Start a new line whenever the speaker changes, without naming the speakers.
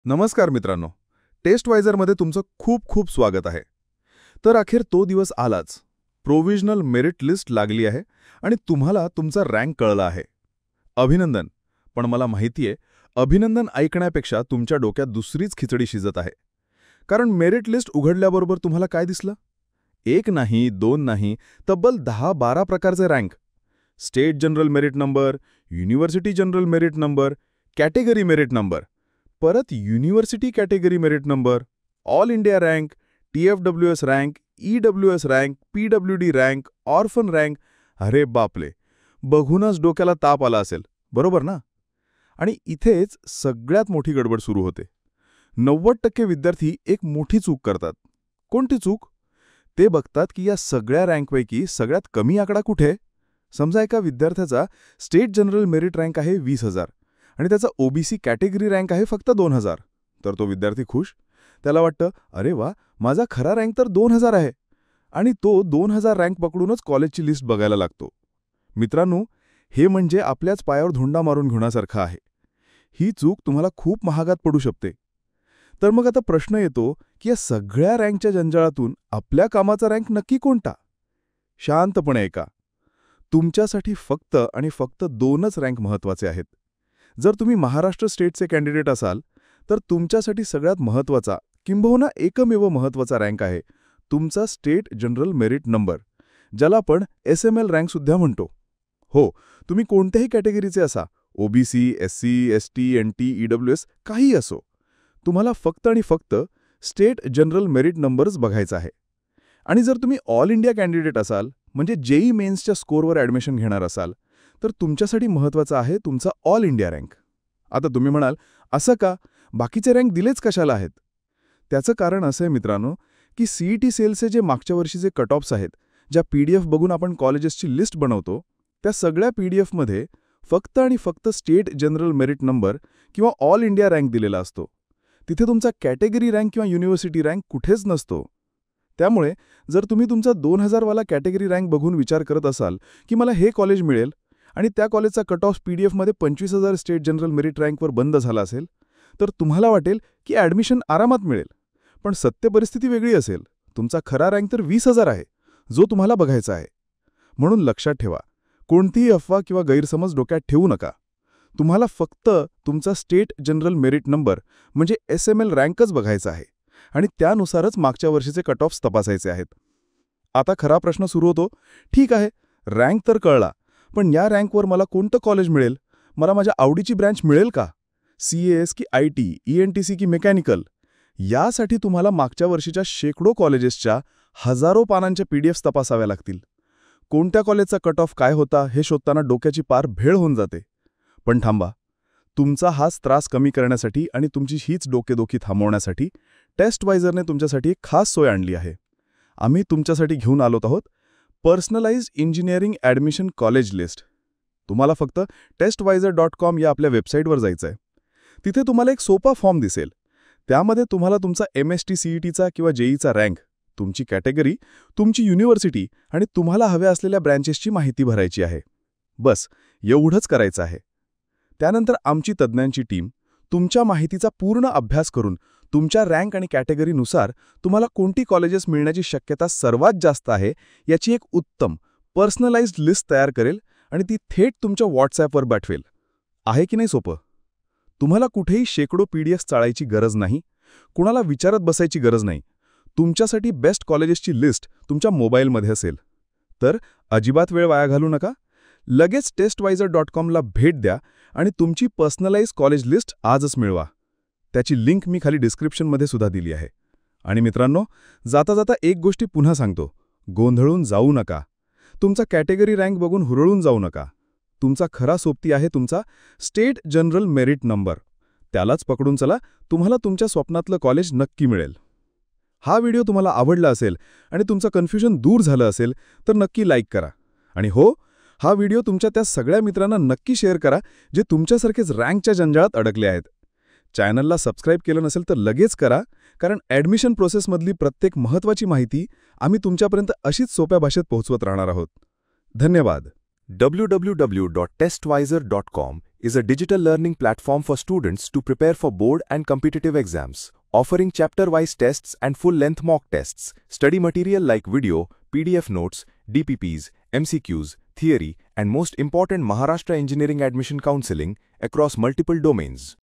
नमस्कार मित्रांनो, टेस्टवायझरमध्ये तुमचं खूप खूप स्वागत आहे. तर अखेर तो दिवस आलाच. प्रोव्हिजनल मेरिट लिस्ट लागली आहे आणि तुम्हाला तुमचा रँक कळला आहे. अभिनंदन. पण मला माहिती आहे, अभिनंदन ऐकण्यापेक्षा तुमच्या डोक्यात दुसरीच खिचडी शिजत आहे. कारण मेरिट लिस्ट उघडल्याबरोबर तुम्हाला काय दिसलं? एक नाही, दोन नाही, तब्बल 10-12 प्रकारचे rank. State general merit number, university general merit number, category merit number, परत university category merit number, all India rank, TFWS rank, EWS rank, PWD rank, orphan rank. अरे बापले, बघूनच डोक्याला ताप आला असेल, बरोबर ना? आणि इथेच सगळ्यात मोठी गडबड सुरू होते. 90% विद्यार्थी एक मोठी चूक करतात. कोणती चूक? ते बघतात की या सगळ्या रँकपैकी सगळ्यात कमी आकडा कुठे? समजा एका विद्यार्थ्याचा स्टेट जनरल मेरिट रँक आहे 20,000 आणि त्याचा OBC कॅटेगरी रँक आहे फक्त 2,000. तर तो विद्यार्थी खुश. त्याला वाटतं, अरे वा, माझा खरा रँक तर 2,000 आहे. आणि तो 2,000 रँक पकडूनच कॉलेजची लिस्ट बघायला लागतो. मित्रांनो, हे म्हणजे आपल्याच पायावर धोंडा मारून घेण्यासारखं आहे. ही चूक तुम्हाला खूप महागात पडू शकते. तर मग आता प्रश्न येतो की या सगळ्या रँकच्या जंजाळातून आपल्या कामाचा रँक नक्की कोणता? शांतपणे ऐका. तुमच्यासाठी फक्त आणि फक्त 2च रँक महत्त्वाचे आहेत. जर तुम्ही महाराष्ट्र स्टेटचे कॅन्डिडेट असाल तर तुमच्यासाठी सगळ्यात महत्त्वाचा किंबहुना एकमेव महत्त्वाचा रँक आहे तुमचा स्टेट जनरल मेरिट नंबर, ज्याला आपण SML रँकसुद्धा म्हणतो. हो, तुम्ही कोणत्याही कॅटेगरीचे असा, OBC, SC, ST, NT, EWS काहीही असो, तुम्हाला फक्त आणि फक्त स्टेट जनरल मेरिट नंबरच बघायचा आहे. आणि जर तुम्ही ऑल इंडिया कॅन्डिडेट असाल, म्हणजे JEE मेन्सच्या स्कोअरवर ॲडमिशन घेणार असाल, तर तुमच्यासाठी महत्त्वाचा आहे तुमचा ऑल इंडिया रँक. आता तुम्ही म्हणाल, असं का? बाकीचे रँक दिलेच कशाला आहेत? त्याचं कारण असं आहे मित्रांनो, की CET सेलचे जे मागच्या वर्षीचे कट ऑफ्स आहेत, ज्या PDF बघून आपण कॉलेजेसची लिस्ट बनवतो, त्या सगळ्या PDFमध्ये फक्त आणि फक्त स्टेट जनरल मेरिट नंबर किंवा ऑल इंडिया रँक दिलेला असतो. तिथे तुमचा कॅटेगरी रँक किंवा युनिव्हर्सिटी रँक कुठेच नसतो. त्यामुळे जर तुम्ही तुमचा 2,000 वाला कॅटेगरी रँक बघून विचार करत असाल की मला हे कॉलेज मिळेल आणि त्या कॉलेजचा कट ऑफ PDFमध्ये 25,000 स्टेट जनरल मेरिट रँकवर बंद झाला असेल, तर तुम्हाला वाटेल की ॲडमिशन आरामात मिळेल. पण सत्य परिस्थिती वेगळी असेल. तुमचा खरा रँक तर 20,000 आहे, जो तुम्हाला बघायचा आहे. म्हणून लक्षात ठेवा, कोणतीही अफवा किंवा गैरसमज डोक्यात ठेवू नका. तुम्हाला फक्त तुमचा स्टेट जनरल मेरिट नंबर म्हणजे SML रँकच बघायचा आहे आणि त्यानुसारच मागच्या वर्षीचे कट ऑफ्स तपासायचे आहेत. आता खरा प्रश्न सुरू होतो, ठीक आहे, रँक तर कळला, पण या रँकवर मला कोणतं कॉलेज मिळेल? मला माझ्या आवडीची ब्रँच मिळेल का? CAS की IT, ENTC की मेकॅनिकल? यासाठी तुम्हाला मागच्या वर्षीच्या शेकडो कॉलेजेसच्या हजारो पानांच्या PDFs तपासाव्या लागतील. कोणत्या कॉलेजचा कट ऑफ काय होता हे शोधताना डोक्याची पार भेळ होऊन जाते. पण थांबा, तुमचा हाच त्रास कमी करण्यासाठी आणि तुमची हीच डोकेदुखी थांबवण्यासाठी टेस्टवायझरने तुमच्यासाठी एक खास सोय आणली आहे. आम्ही तुमच्यासाठी घेऊन आलो आहोत personalised engineering admission college list. तुम्हाला फक्त testwizer.com या आपल्या वेबसाईटवर जायचं आहे. तिथे तुम्हाला एक सोपा फॉर्म दिसेल. त्यामध्ये तुम्हाला तुमचा MST CETचा किंवा JEEचा रँक, तुमची कॅटेगरी, तुमची युनिव्हर्सिटी आणि तुम्हाला हव्या असलेल्या ब्रँचेसची माहिती भरायची आहे. बस एवढंच करायचं आहे. त्यानंतर आमची तज्ज्ञांची टीम तुमच्या माहितीचा पूर्ण अभ्यास करून तुमच्या रँक आणि कॅटेगरीनुसार तुम्हाला कोणती कॉलेजेस मिळण्याची शक्यता सर्वात जास्त आहे याची एक उत्तम पर्सनलाइज्ड लिस्ट तयार करेल आणि ती थेट तुमच्या WhatsAppवर पाठवेल. आहे की नाही सोपं? तुम्हाला कुठेही शेकडो PDFs चाळायची गरज नाही, कुणाला विचारत बसायची गरज नाही. तुमच्यासाठी बेस्ट कॉलेजेसची लिस्ट तुमच्या मोबाईलमध्ये असेल. तर अजिबात वेळ वाया घालू नका. लगेच testwizer.comला भेट द्या आणि तुमची पर्सनलाइज्ड कॉलेज लिस्ट आजच मिळवा. त्याची लिंक मी खाली डिस्क्रिप्शनमध्ये सुद्धा दिली आहे. आणि मित्रांनो, जाता जाता एक गोष्टी पुन्हा सांगतो, गोंधळून जाऊ नका. तुमचा कॅटेगरी रँक बघून हुरळून जाऊ नका. तुमचा खरा सोबती आहे तुमचा स्टेट जनरल मेरिट नंबर. त्यालाच पकडून चला, तुम्हाला तुमच्या स्वप्नातलं कॉलेज नक्की मिळेल. हा व्हिडिओ तुम्हाला आवडला असेल आणि तुमचं कन्फ्युजन दूर झालं असेल तर नक्की लाईक करा. आणि हो, हा व्हिडिओ तुमच्या त्या सगळ्या मित्रांना नक्की शेअर करा जे तुमच्यासारखेच रँकच्या जंजाळात अडकले आहेत. चॅनलला सबस्क्राईब केलं नसेल तर लगेच करा, कारण ॲडमिशन प्रोसेसमधली प्रत्येक महत्त्वाची माहिती आम्ही तुमच्यापर्यंत अशीच सोप्या भाषेत पोहोचवत राहणार आहोत. धन्यवाद.
www.testwiser.com is a digital learning platform for students to prepare for board and competitive exams, offering chapter-wise tests and full-length mock tests, study material like video, PDF notes, DPPs, MCQs, theory, and most important Maharashtra Engineering Admission Counseling across multiple domains.